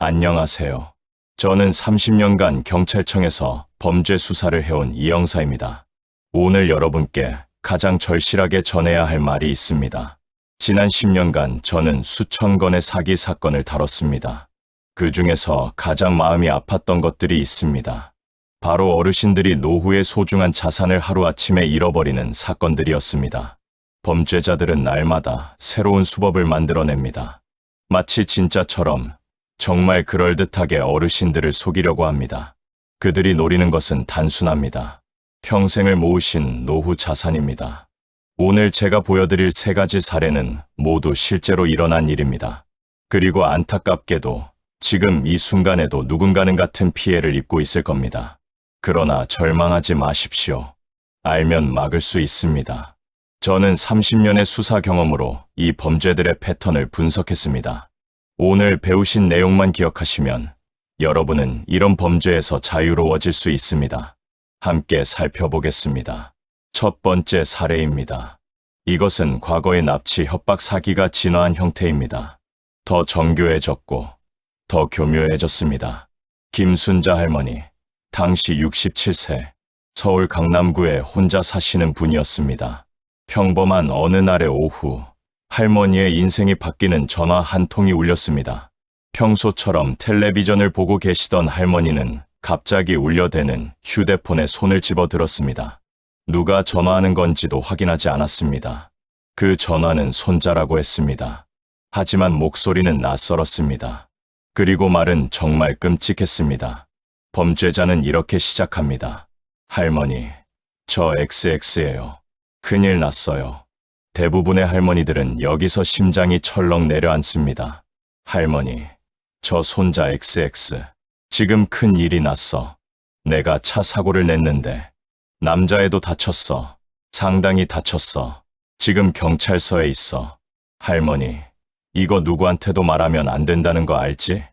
안녕하세요. 저는 30년간 경찰청에서 범죄 수사를 해온 이영사입니다. 오늘 여러분께 가장 절실하게 전해야 할 말이 있습니다. 지난 10년간 저는 수천 건의 사기 사건을 다뤘습니다. 그 중에서 가장 마음이 아팠던 것들이 있습니다. 바로 어르신들이 노후의 소중한 자산을 하루아침에 잃어버리는 사건들이었습니다. 범죄자들은 날마다 새로운 수법을 만들어냅니다. 마치 진짜처럼 정말 그럴듯하게 어르신들을 속이려고 합니다. 그들이 노리는 것은 단순합니다. 평생을 모으신 노후 자산입니다. 오늘 제가 보여드릴 3가지 사례는 모두 실제로 일어난 일입니다. 그리고 안타깝게도 지금 이 순간에도 누군가는 같은 피해를 입고 있을 겁니다. 그러나 절망하지 마십시오. 알면 막을 수 있습니다. 저는 30년의 수사 경험으로 이 범죄들의 패턴을 분석했습니다. 오늘 배우신 내용만 기억하시면 여러분은 이런 범죄에서 자유로워질 수 있습니다. 함께 살펴보겠습니다. 첫 번째 사례입니다. 이것은 과거의 납치 협박 사기가 진화한 형태입니다. 더 정교해졌고 더 교묘해졌습니다. 김순자 할머니, 당시 67세, 서울 강남구에 혼자 사시는 분이었습니다. 평범한 어느 날의 오후, 할머니의 인생이 바뀌는 전화 한 통이 울렸습니다. 평소처럼 텔레비전을 보고 계시던 할머니는 갑자기 울려대는 휴대폰에 손을 집어들었습니다. 누가 전화하는 건지도 확인하지 않았습니다. 그 전화는 손자라고 했습니다. 하지만 목소리는 낯설었습니다. 그리고 말은 정말 끔찍했습니다. 범죄자는 이렇게 시작합니다. 할머니, 저 XX예요. 큰일 났어요. 대부분의 할머니들은 여기서 심장이 철렁 내려앉습니다. 할머니, 저 손자 XX. 지금 큰 일이 났어. 내가 차 사고를 냈는데 남자애도 다쳤어. 상당히 다쳤어. 지금 경찰서에 있어. 할머니, 이거 누구한테도 말하면 안 된다는 거 알지?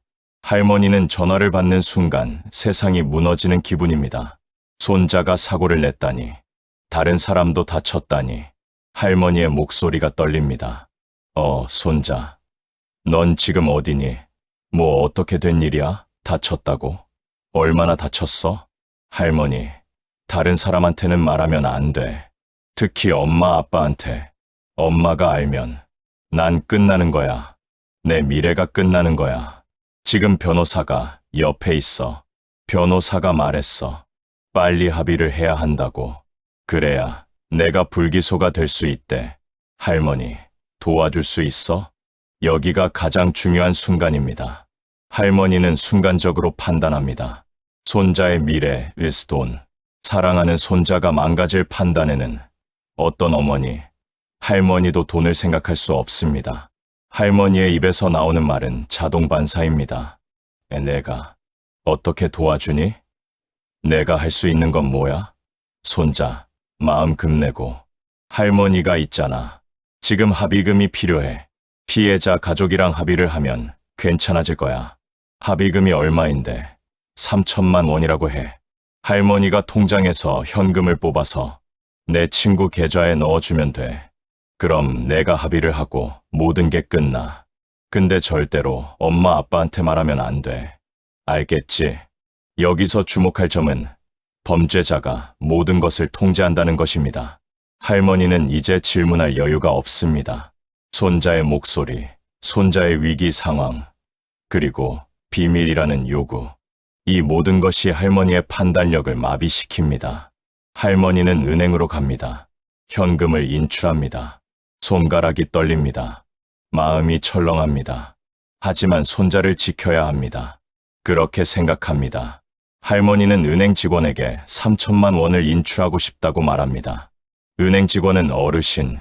할머니는 전화를 받는 순간 세상이 무너지는 기분입니다. 손자가 사고를 냈다니. 다른 사람도 다쳤다니. 할머니의 목소리가 떨립니다. 손자. 넌 지금 어디니? 뭐 어떻게 된 일이야? 다쳤다고? 얼마나 다쳤어? 할머니, 다른 사람한테는 말하면 안 돼. 특히 엄마 아빠한테. 엄마가 알면 난 끝나는 거야. 내 미래가 끝나는 거야. 지금 변호사가 옆에 있어. 변호사가 말했어. 빨리 합의를 해야 한다고. 그래야 내가 불기소가 될 수 있대. 할머니, 도와줄 수 있어? 여기가 가장 중요한 순간입니다. 할머니는 순간적으로 판단합니다. 손자의 미래, 돈, 사랑하는 손자가 망가질 판단에는 어떤 어머니, 할머니도 돈을 생각할 수 없습니다. 할머니의 입에서 나오는 말은 자동 반사입니다. 내가 어떻게 도와주니? 내가 할 수 있는 건 뭐야? 손자, 마음 급내고. 할머니가 있잖아. 지금 합의금이 필요해. 피해자 가족이랑 합의를 하면 괜찮아질 거야. 합의금이 얼마인데? 3천만 원이라고 해. 할머니가 통장에서 현금을 뽑아서 내 친구 계좌에 넣어주면 돼. 그럼 내가 합의를 하고 모든 게 끝나. 근데 절대로 엄마 아빠한테 말하면 안 돼. 알겠지? 여기서 주목할 점은 범죄자가 모든 것을 통제한다는 것입니다. 할머니는 이제 질문할 여유가 없습니다. 손자의 목소리, 손자의 위기 상황, 그리고 비밀이라는 요구. 이 모든 것이 할머니의 판단력을 마비시킵니다. 할머니는 은행으로 갑니다. 현금을 인출합니다. 손가락이 떨립니다. 마음이 철렁합니다. 하지만 손자를 지켜야 합니다. 그렇게 생각합니다. 할머니는 은행 직원에게 3천만 원을 인출하고 싶다고 말합니다. 은행 직원은 어르신,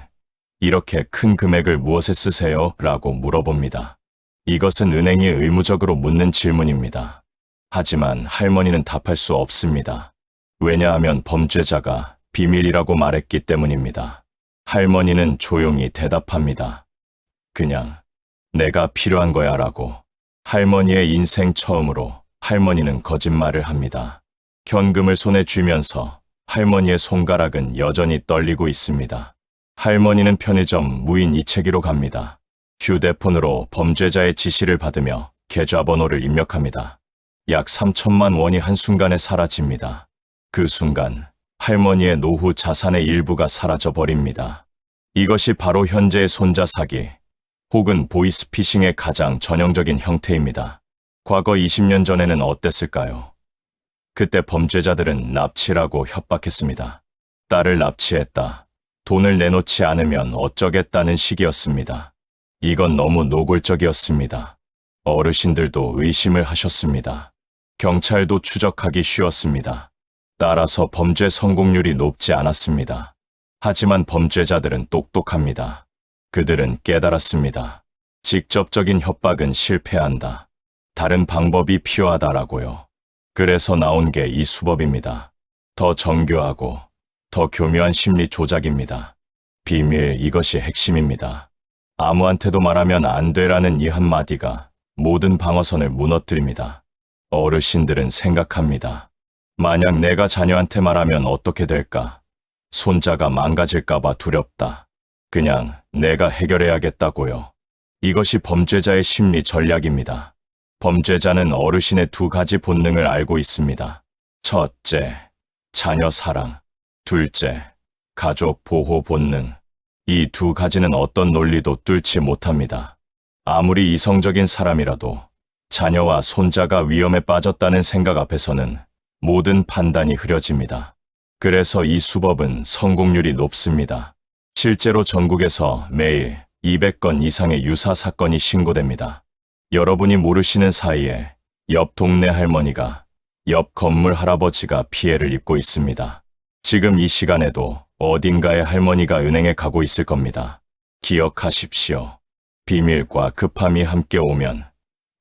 이렇게 큰 금액을 무엇에 쓰세요? 라고 물어봅니다. 이것은 은행이 의무적으로 묻는 질문입니다. 하지만 할머니는 답할 수 없습니다. 왜냐하면 범죄자가 비밀이라고 말했기 때문입니다. 할머니는 조용히 대답합니다. 그냥 내가 필요한 거야 라고. 할머니의 인생 처음으로 할머니는 거짓말을 합니다. 현금을 손에 쥐면서 할머니의 손가락은 여전히 떨리고 있습니다. 할머니는 편의점 무인 이체기로 갑니다. 휴대폰으로 범죄자의 지시를 받으며 계좌번호를 입력합니다. 약 3천만 원이 한순간에 사라집니다. 그 순간 할머니의 노후 자산의 일부가 사라져 버립니다. 이것이 바로 현재의 손자 사기 혹은 보이스피싱의 가장 전형적인 형태입니다. 과거 20년 전에는 어땠을까요? 그때 범죄자들은 납치라고 협박했습니다. 딸을 납치했다. 돈을 내놓지 않으면 어쩌겠다는 식이었습니다. 이건 너무 노골적이었습니다. 어르신들도 의심을 하셨습니다. 경찰도 추적하기 쉬웠습니다. 따라서 범죄 성공률이 높지 않았습니다. 하지만 범죄자들은 똑똑합니다. 그들은 깨달았습니다. 직접적인 협박은 실패한다. 다른 방법이 필요하다라고요. 그래서 나온 게 이 수법입니다. 더 정교하고 더 교묘한 심리 조작입니다. 비밀, 이것이 핵심입니다. 아무한테도 말하면 안 돼라는 이 한마디가 모든 방어선을 무너뜨립니다. 어르신들은 생각합니다. 만약 내가 자녀한테 말하면 어떻게 될까? 손자가 망가질까봐 두렵다. 그냥 내가 해결해야겠다고요. 이것이 범죄자의 심리 전략입니다. 범죄자는 어르신의 두 가지 본능을 알고 있습니다. 첫째, 자녀 사랑. 둘째, 가족 보호 본능. 이 두 가지는 어떤 논리도 뚫지 못합니다. 아무리 이성적인 사람이라도 자녀와 손자가 위험에 빠졌다는 생각 앞에서는 모든 판단이 흐려집니다. 그래서 이 수법은 성공률이 높습니다. 실제로 전국에서 매일 200건 이상의 유사 사건이 신고됩니다. 여러분이 모르시는 사이에 옆 동네 할머니가, 옆 건물 할아버지가 피해를 입고 있습니다. 지금 이 시간에도 어딘가에 할머니가 은행에 가고 있을 겁니다. 기억하십시오. 비밀과 급함이 함께 오면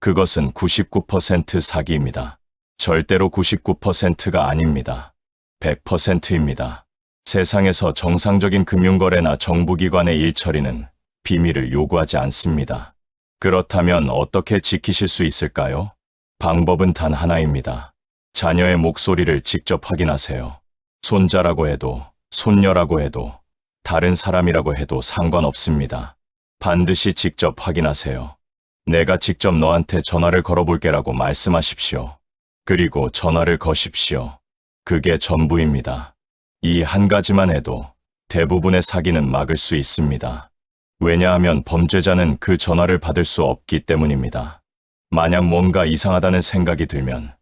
그것은 99% 사기입니다. 절대로 99%가 아닙니다. 100%입니다. 세상에서 정상적인 금융거래나 정부기관의 일처리는 비밀을 요구하지 않습니다. 그렇다면 어떻게 지키실 수 있을까요? 방법은 단 하나입니다. 자녀의 목소리를 직접 확인하세요. 손자라고 해도, 손녀라고 해도, 다른 사람이라고 해도 상관없습니다. 반드시 직접 확인하세요. 내가 직접 너한테 전화를 걸어볼게라고 말씀하십시오. 그리고 전화를 거십시오. 그게 전부입니다. 이 한 가지만 해도 대부분의 사기는 막을 수 있습니다. 왜냐하면 범죄자는 그 전화를 받을 수 없기 때문입니다. 만약 뭔가 이상하다는 생각이 들면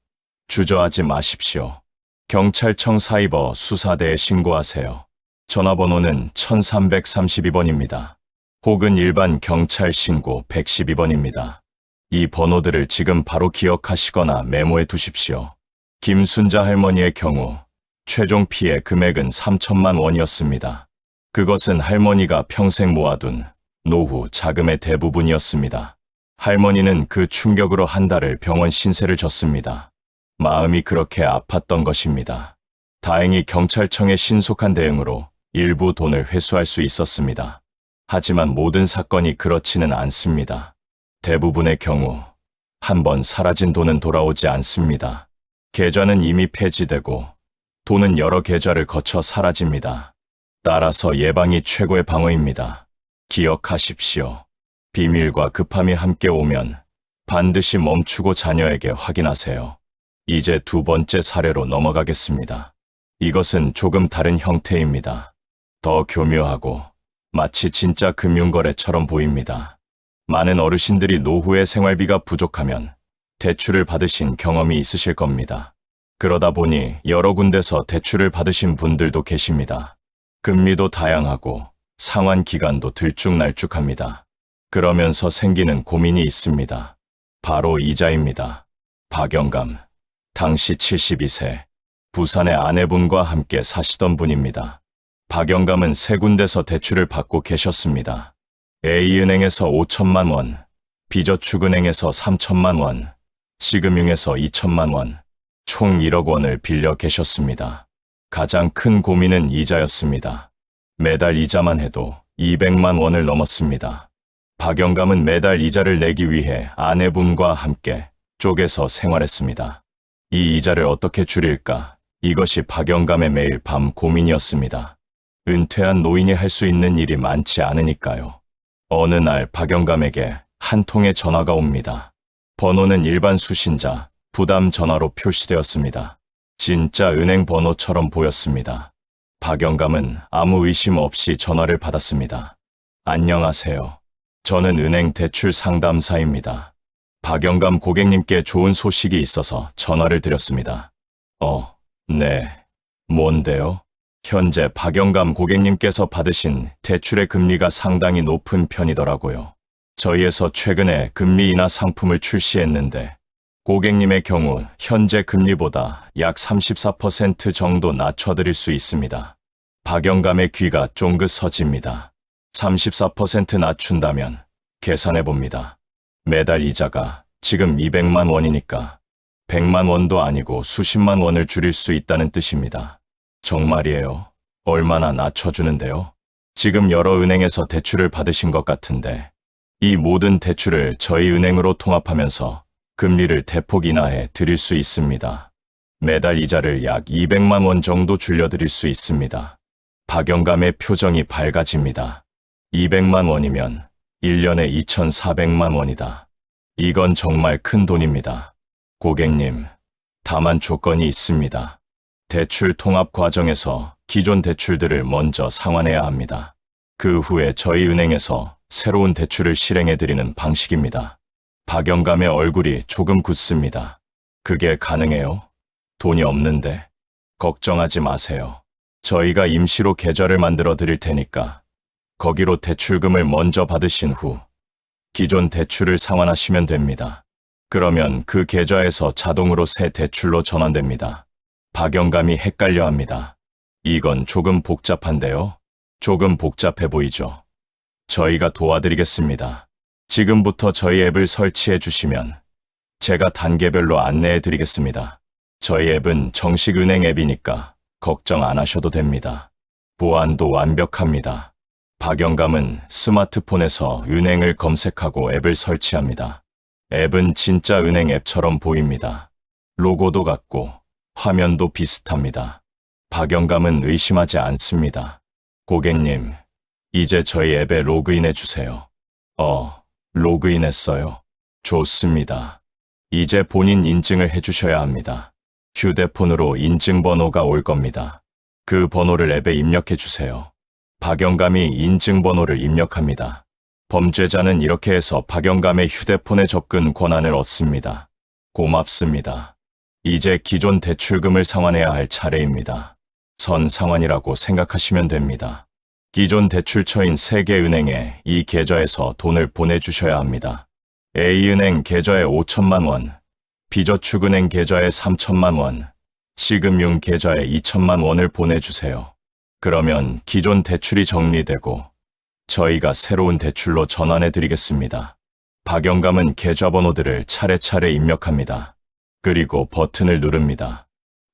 주저하지 마십시오. 경찰청 사이버 수사대에 신고하세요. 전화번호는 1332번입니다. 혹은 일반 경찰 신고 112번입니다. 이 번호들을 지금 바로 기억하시거나 메모해 두십시오. 김순자 할머니의 경우 최종 피해 금액은 3천만 원이었습니다. 그것은 할머니가 평생 모아둔 노후 자금의 대부분이었습니다. 할머니는 그 충격으로 한 달을 병원 신세를 졌습니다. 마음이 그렇게 아팠던 것입니다. 다행히 경찰청의 신속한 대응으로 일부 돈을 회수할 수 있었습니다. 하지만 모든 사건이 그렇지는 않습니다. 대부분의 경우 한번 사라진 돈은 돌아오지 않습니다. 계좌는 이미 폐지되고 돈은 여러 계좌를 거쳐 사라집니다. 따라서 예방이 최고의 방어입니다. 기억하십시오. 비밀과 급함이 함께 오면 반드시 멈추고 자녀에게 확인하세요. 이제 두 번째 사례로 넘어가겠습니다. 이것은 조금 다른 형태입니다. 더 교묘하고 마치 진짜 금융거래처럼 보입니다. 많은 어르신들이 노후에 생활비가 부족하면 대출을 받으신 경험이 있으실 겁니다. 그러다 보니 여러 군데서 대출을 받으신 분들도 계십니다. 금리도 다양하고 상환 기간도 들쭉날쭉합니다. 그러면서 생기는 고민이 있습니다. 바로 이자입니다. 박영감, 당시 72세, 부산의 아내분과 함께 사시던 분입니다. 박영감은 세 군데서 대출을 받고 계셨습니다. A은행에서 5천만 원, 비저축은행에서 3천만 원, 시금융에서 2천만 원, 총 1억 원을 빌려 계셨습니다. 가장 큰 고민은 이자였습니다. 매달 이자만 해도 200만 원을 넘었습니다. 박영감은 매달 이자를 내기 위해 아내분과 함께 쪼개서 생활했습니다. 이 이자를 어떻게 줄일까? 이것이 박영감의 매일 밤 고민이었습니다. 은퇴한 노인이 할 수 있는 일이 많지 않으니까요. 어느 날 박영감에게 한 통의 전화가 옵니다. 번호는 일반 수신자, 부담 전화로 표시되었습니다. 진짜 은행 번호처럼 보였습니다. 박영감은 아무 의심 없이 전화를 받았습니다. 안녕하세요. 저는 은행 대출 상담사입니다. 박영감 고객님께 좋은 소식이 있어서 전화를 드렸습니다. 네. 뭔데요? 현재 박영감 고객님께서 받으신 대출의 금리가 상당히 높은 편이더라고요. 저희에서 최근에 금리 인하 상품을 출시했는데 고객님의 경우 현재 금리보다 약 34% 정도 낮춰드릴 수 있습니다. 박영감의 귀가 쫑긋 서집니다. 34% 낮춘다면 계산해봅니다. 매달 이자가 지금 200만 원이니까 100만 원도 아니고 수십만 원을 줄일 수 있다는 뜻입니다. 정말이에요. 얼마나 낮춰주는데요? 지금 여러 은행에서 대출을 받으신 것 같은데 이 모든 대출을 저희 은행으로 통합하면서 금리를 대폭 인하해 드릴 수 있습니다. 매달 이자를 약 200만 원 정도 줄여드릴 수 있습니다. 박영감의 표정이 밝아집니다. 200만 원이면 1년에 2,400만 원이다. 이건 정말 큰 돈입니다. 고객님, 다만 조건이 있습니다. 대출 통합 과정에서 기존 대출들을 먼저 상환해야 합니다. 그 후에 저희 은행에서 새로운 대출을 실행해드리는 방식입니다. 박영감의 얼굴이 조금 굳습니다. 그게 가능해요? 돈이 없는데. 걱정하지 마세요. 저희가 임시로 계좌를 만들어 드릴 테니까 거기로 대출금을 먼저 받으신 후 기존 대출을 상환하시면 됩니다. 그러면 그 계좌에서 자동으로 새 대출로 전환됩니다. 박영감이 헷갈려합니다. 이건 조금 복잡한데요? 조금 복잡해 보이죠? 저희가 도와드리겠습니다. 지금부터 저희 앱을 설치해 주시면 제가 단계별로 안내해 드리겠습니다. 저희 앱은 정식 은행 앱이니까 걱정 안 하셔도 됩니다. 보안도 완벽합니다. 박영감은 스마트폰에서 은행을 검색하고 앱을 설치합니다. 앱은 진짜 은행 앱처럼 보입니다. 로고도 같고 화면도 비슷합니다. 박영감은 의심하지 않습니다. 고객님, 이제 저희 앱에 로그인해 주세요. 로그인했어요. 좋습니다. 이제 본인 인증을 해주셔야 합니다. 휴대폰으로 인증번호가 올 겁니다. 그 번호를 앱에 입력해 주세요. 박영감이 인증번호를 입력합니다. 범죄자는 이렇게 해서 박영감의 휴대폰에 접근 권한을 얻습니다. 고맙습니다. 이제 기존 대출금을 상환해야 할 차례입니다. 선 상환이라고 생각하시면 됩니다. 기존 대출처인 세계은행에 이 계좌에서 돈을 보내주셔야 합니다. A은행 계좌에 5천만 원, 비저축은행 계좌에 3천만 원, C금융 계좌에 2천만 원을 보내주세요. 그러면 기존 대출이 정리되고 저희가 새로운 대출로 전환해드리겠습니다. 박영감은 계좌번호들을 차례차례 입력합니다. 그리고 버튼을 누릅니다.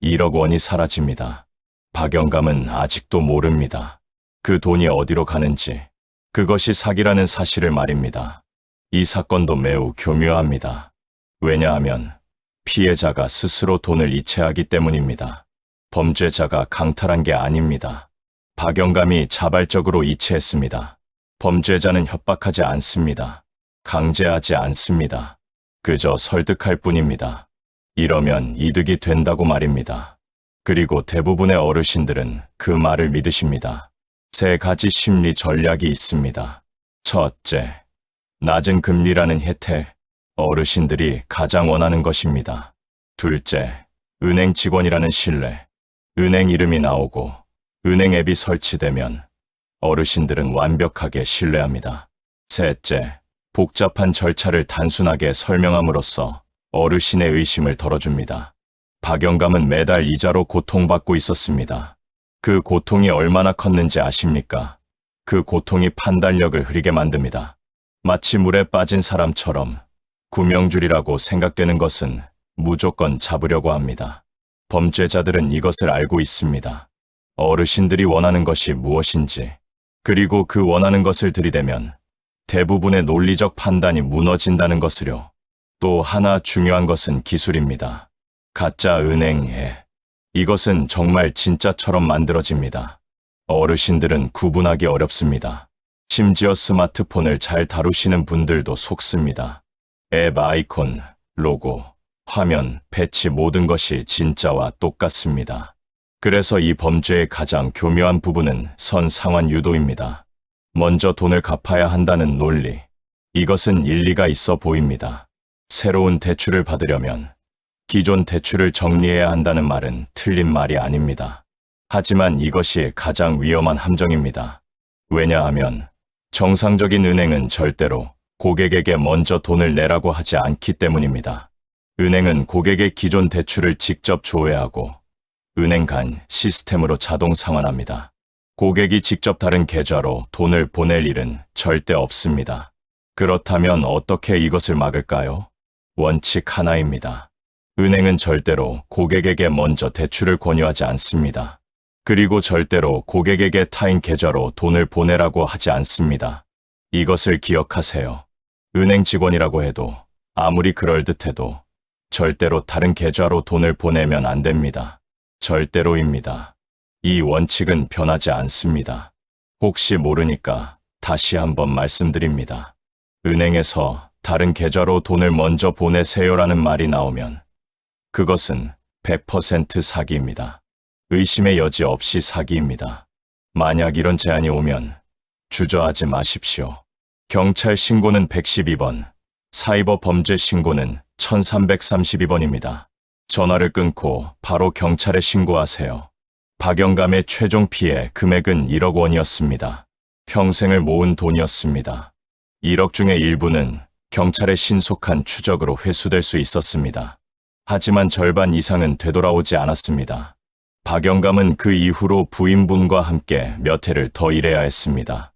1억 원이 사라집니다. 박영감은 아직도 모릅니다. 그 돈이 어디로 가는지, 그것이 사기라는 사실을 말입니다. 이 사건도 매우 교묘합니다. 왜냐하면 피해자가 스스로 돈을 이체하기 때문입니다. 범죄자가 강탈한 게 아닙니다. 박영감이 자발적으로 이체했습니다. 범죄자는 협박하지 않습니다. 강제하지 않습니다. 그저 설득할 뿐입니다. 이러면 이득이 된다고 말입니다. 그리고 대부분의 어르신들은 그 말을 믿으십니다. 3가지 심리 전략이 있습니다. 첫째, 낮은 금리라는 혜택, 어르신들이 가장 원하는 것입니다. 둘째, 은행 직원이라는 신뢰, 은행 이름이 나오고 은행 앱이 설치되면 어르신들은 완벽하게 신뢰합니다. 셋째, 복잡한 절차를 단순하게 설명함으로써 어르신의 의심을 덜어줍니다. 박영감은 매달 이자로 고통받고 있었습니다. 그 고통이 얼마나 컸는지 아십니까? 그 고통이 판단력을 흐리게 만듭니다. 마치 물에 빠진 사람처럼 구명줄이라고 생각되는 것은 무조건 잡으려고 합니다. 범죄자들은 이것을 알고 있습니다. 어르신들이 원하는 것이 무엇인지, 그리고 그 원하는 것을 들이대면 대부분의 논리적 판단이 무너진다는 것을요. 또 하나 중요한 것은 기술입니다. 가짜 은행에 이것은 정말 진짜처럼 만들어집니다. 어르신들은 구분하기 어렵습니다. 심지어 스마트폰을 잘 다루시는 분들도 속습니다. 앱 아이콘, 로고, 화면, 배치 모든 것이 진짜와 똑같습니다. 그래서 이 범죄의 가장 교묘한 부분은 선상환 유도입니다. 먼저 돈을 갚아야 한다는 논리. 이것은 일리가 있어 보입니다. 새로운 대출을 받으려면 기존 대출을 정리해야 한다는 말은 틀린 말이 아닙니다. 하지만 이것이 가장 위험한 함정입니다. 왜냐하면 정상적인 은행은 절대로 고객에게 먼저 돈을 내라고 하지 않기 때문입니다. 은행은 고객의 기존 대출을 직접 조회하고 은행 간 시스템으로 자동 상환합니다. 고객이 직접 다른 계좌로 돈을 보낼 일은 절대 없습니다. 그렇다면 어떻게 이것을 막을까요? 원칙 하나입니다. 은행은 절대로 고객에게 먼저 대출을 권유하지 않습니다. 그리고 절대로 고객에게 타인 계좌로 돈을 보내라고 하지 않습니다. 이것을 기억하세요. 은행 직원이라고 해도 아무리 그럴듯해도 절대로 다른 계좌로 돈을 보내면 안 됩니다. 절대로입니다. 이 원칙은 변하지 않습니다. 혹시 모르니까 다시 한번 말씀드립니다. 은행에서 다른 계좌로 돈을 먼저 보내세요라는 말이 나오면 그것은 100% 사기입니다. 의심의 여지 없이 사기입니다. 만약 이런 제안이 오면 주저하지 마십시오. 경찰 신고는 112번, 사이버 범죄 신고는 1332번입니다. 전화를 끊고 바로 경찰에 신고하세요. 박영감의 최종 피해 금액은 1억 원이었습니다. 평생을 모은 돈이었습니다. 1억 중의 일부는 경찰의 신속한 추적으로 회수될 수 있었습니다. 하지만 절반 이상은 되돌아오지 않았습니다. 박영감은 그 이후로 부인분과 함께 몇 해를 더 일해야 했습니다.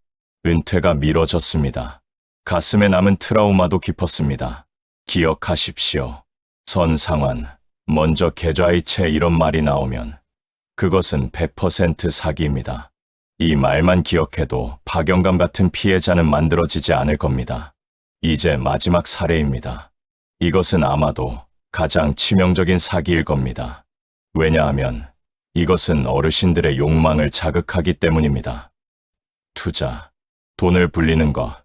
은퇴가 미뤄졌습니다. 가슴에 남은 트라우마도 깊었습니다. 기억하십시오. 선상환, 먼저 계좌이체 이런 말이 나오면 그것은 100% 사기입니다. 이 말만 기억해도 박영감 같은 피해자는 만들어지지 않을 겁니다. 이제 마지막 사례입니다. 이것은 아마도 가장 치명적인 사기일 겁니다. 왜냐하면 이것은 어르신들의 욕망을 자극하기 때문입니다. 투자, 돈을 불리는 것,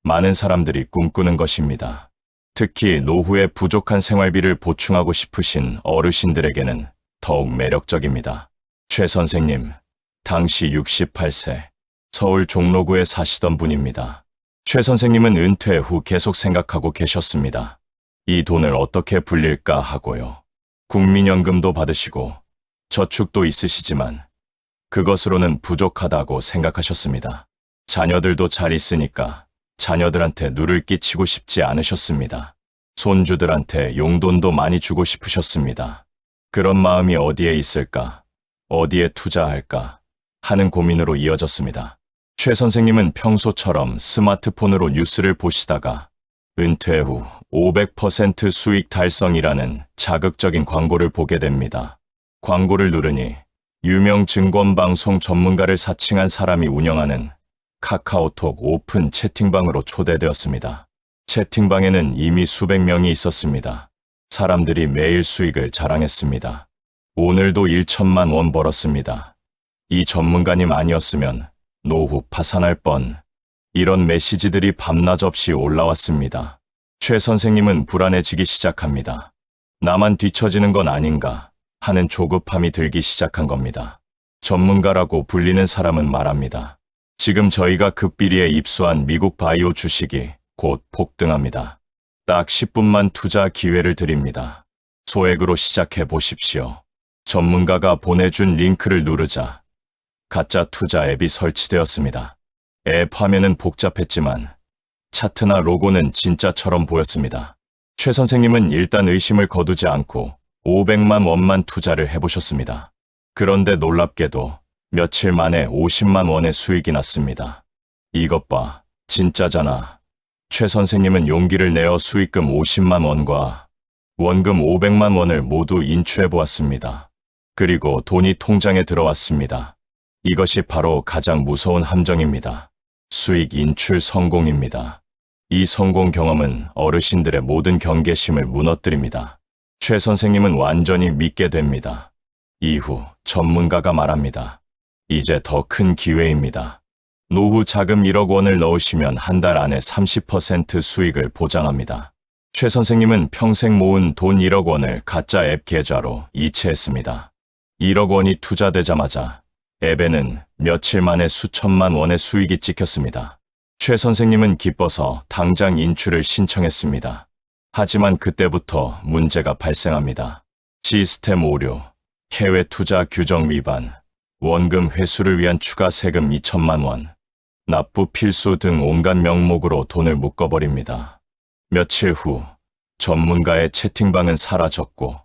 많은 사람들이 꿈꾸는 것입니다. 특히 노후에 부족한 생활비를 보충하고 싶으신 어르신들에게는 더욱 매력적입니다. 최 선생님, 당시 68세, 서울 종로구에 사시던 분입니다. 최 선생님은 은퇴 후 계속 생각하고 계셨습니다. 이 돈을 어떻게 불릴까 하고요. 국민연금도 받으시고 저축도 있으시지만 그것으로는 부족하다고 생각하셨습니다. 자녀들도 잘 있으니까 자녀들한테 누를 끼치고 싶지 않으셨습니다. 손주들한테 용돈도 많이 주고 싶으셨습니다. 그런 마음이 어디에 있을까? 어디에 투자할까? 하는 고민으로 이어졌습니다. 최 선생님은 평소처럼 스마트폰으로 뉴스를 보시다가 은퇴 후 500% 수익 달성이라는 자극적인 광고를 보게 됩니다. 광고를 누르니 유명 증권방송 전문가를 사칭한 사람이 운영하는 카카오톡 오픈 채팅방으로 초대되었습니다. 채팅방에는 이미 수백 명이 있었습니다. 사람들이 매일 수익을 자랑했습니다. 오늘도 1천만 원 벌었습니다. 이 전문가님 아니었으면 노후 파산할 뻔. 이런 메시지들이 밤낮 없이 올라왔습니다. 최 선생님은 불안해지기 시작합니다. 나만 뒤처지는 건 아닌가 하는 조급함이 들기 시작한 겁니다. 전문가라고 불리는 사람은 말합니다. 지금 저희가 극비리에 입수한 미국 바이오 주식이 곧 폭등합니다. 딱 10분만 투자 기회를 드립니다. 소액으로 시작해 보십시오. 전문가가 보내준 링크를 누르자 가짜 투자 앱이 설치되었습니다. 앱 화면은 복잡했지만 차트나 로고는 진짜처럼 보였습니다. 최 선생님은 일단 의심을 거두지 않고 500만 원만 투자를 해보셨습니다. 그런데 놀랍게도 며칠 만에 50만 원의 수익이 났습니다. 이것 봐, 진짜잖아. 최 선생님은 용기를 내어 수익금 50만 원과 원금 500만 원을 모두 인출해 보았습니다. 그리고 돈이 통장에 들어왔습니다. 이것이 바로 가장 무서운 함정입니다. 수익 인출 성공입니다. 이 성공 경험은 어르신들의 모든 경계심을 무너뜨립니다. 최 선생님은 완전히 믿게 됩니다. 이후 전문가가 말합니다. 이제 더 큰 기회입니다. 노후 자금 1억 원을 넣으시면 한 달 안에 30% 수익을 보장합니다. 최 선생님은 평생 모은 돈 1억 원을 가짜 앱 계좌로 이체했습니다. 1억 원이 투자되자마자 앱에는 며칠 만에 수천만 원의 수익이 찍혔습니다. 최 선생님은 기뻐서 당장 인출을 신청했습니다. 하지만 그때부터 문제가 발생합니다. 시스템 오류, 해외 투자 규정 위반, 원금 회수를 위한 추가 세금 2천만 원, 납부 필수 등 온갖 명목으로 돈을 묶어버립니다. 며칠 후 전문가의 채팅방은 사라졌고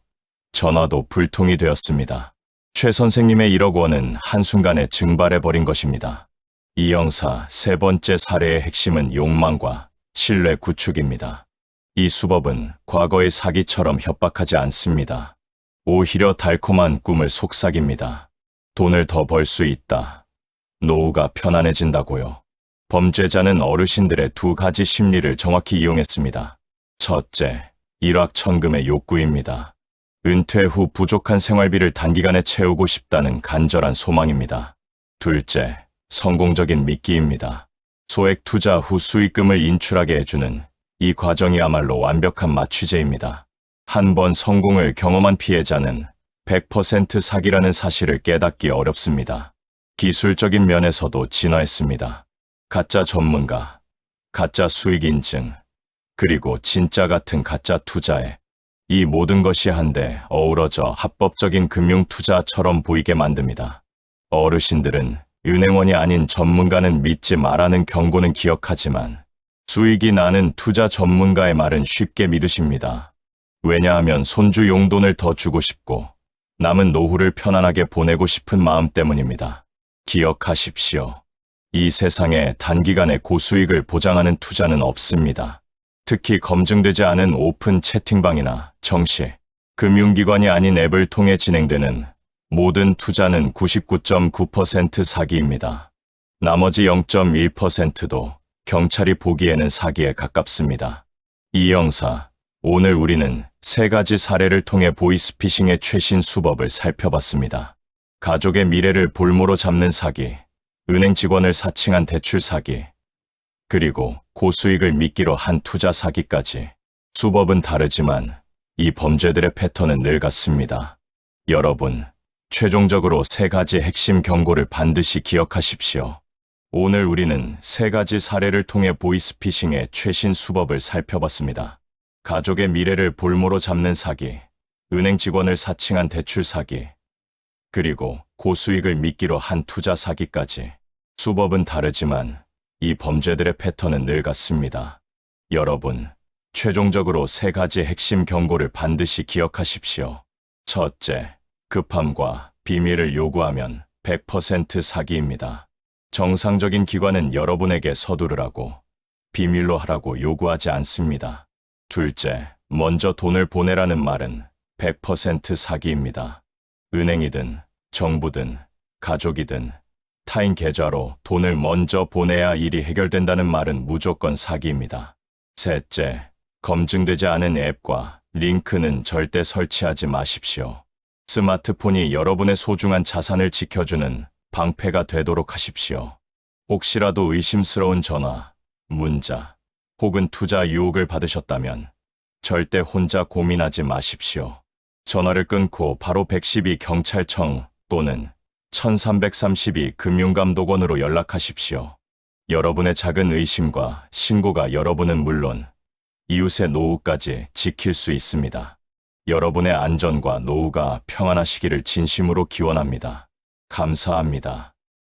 전화도 불통이 되었습니다. 최 선생님의 1억 원은 한순간에 증발해버린 것입니다. 이 형사 세 번째 사례의 핵심은 욕망과 신뢰 구축입니다. 이 수법은 과거의 사기처럼 협박하지 않습니다. 오히려 달콤한 꿈을 속삭입니다. 돈을 더 벌 수 있다. 노후가 편안해진다고요. 범죄자는 어르신들의 두 가지 심리를 정확히 이용했습니다. 첫째, 일확천금의 욕구입니다. 은퇴 후 부족한 생활비를 단기간에 채우고 싶다는 간절한 소망입니다. 둘째, 성공적인 미끼입니다. 소액 투자 후 수익금을 인출하게 해주는 이 과정이야말로 완벽한 마취제입니다. 한 번 성공을 경험한 피해자는 100% 사기라는 사실을 깨닫기 어렵습니다. 기술적인 면에서도 진화했습니다. 가짜 전문가, 가짜 수익 인증, 그리고 진짜 같은 가짜 투자에 이 모든 것이 한데 어우러져 합법적인 금융 투자처럼 보이게 만듭니다. 어르신들은 은행원이 아닌 전문가는 믿지 말라는 경고는 기억하지만 수익이 나는 투자 전문가의 말은 쉽게 믿으십니다. 왜냐하면 손주 용돈을 더 주고 싶고 남은 노후를 편안하게 보내고 싶은 마음 때문입니다. 기억하십시오. 이 세상에 단기간에 고수익을 보장하는 투자는 없습니다. 특히 검증되지 않은 오픈 채팅방이나 정시, 금융기관이 아닌 앱을 통해 진행되는 모든 투자는 99.9% 사기입니다. 나머지 0.1%도 경찰이 보기에는 사기에 가깝습니다. 이 영사, 오늘 우리는 세 가지 사례를 통해 보이스피싱의 최신 수법을 살펴봤습니다. 가족의 미래를 볼모로 잡는 사기, 은행 직원을 사칭한 대출 사기, 그리고 고수익을 미끼로 한 투자 사기까지. 수법은 다르지만 이 범죄들의 패턴은 늘 같습니다. 여러분, 최종적으로 세 가지 핵심 경고를 반드시 기억하십시오. 오늘 우리는 세 가지 사례를 통해 보이스피싱의 최신 수법을 살펴봤습니다. 가족의 미래를 볼모로 잡는 사기, 은행 직원을 사칭한 대출 사기, 그리고 고수익을 미끼로 한 투자 사기까지. 수법은 다르지만 이 범죄들의 패턴은 늘 같습니다. 여러분, 최종적으로 세 가지 핵심 경고를 반드시 기억하십시오. 첫째, 급함과 비밀을 요구하면 100% 사기입니다. 정상적인 기관은 여러분에게 서두르라고, 비밀로 하라고 요구하지 않습니다. 둘째, 먼저 돈을 보내라는 말은 100% 사기입니다. 은행이든 정부든 가족이든 타인 계좌로 돈을 먼저 보내야 일이 해결된다는 말은 무조건 사기입니다. 셋째, 검증되지 않은 앱과 링크는 절대 설치하지 마십시오. 스마트폰이 여러분의 소중한 자산을 지켜주는 방패가 되도록 하십시오. 혹시라도 의심스러운 전화, 문자, 혹은 투자 유혹을 받으셨다면 절대 혼자 고민하지 마십시오. 전화를 끊고 바로 112 경찰청 또는 1332 금융감독원으로 연락하십시오. 여러분의 작은 의심과 신고가 여러분은 물론 이웃의 노후까지 지킬 수 있습니다. 여러분의 안전과 노후가 평안하시기를 진심으로 기원합니다. 감사합니다.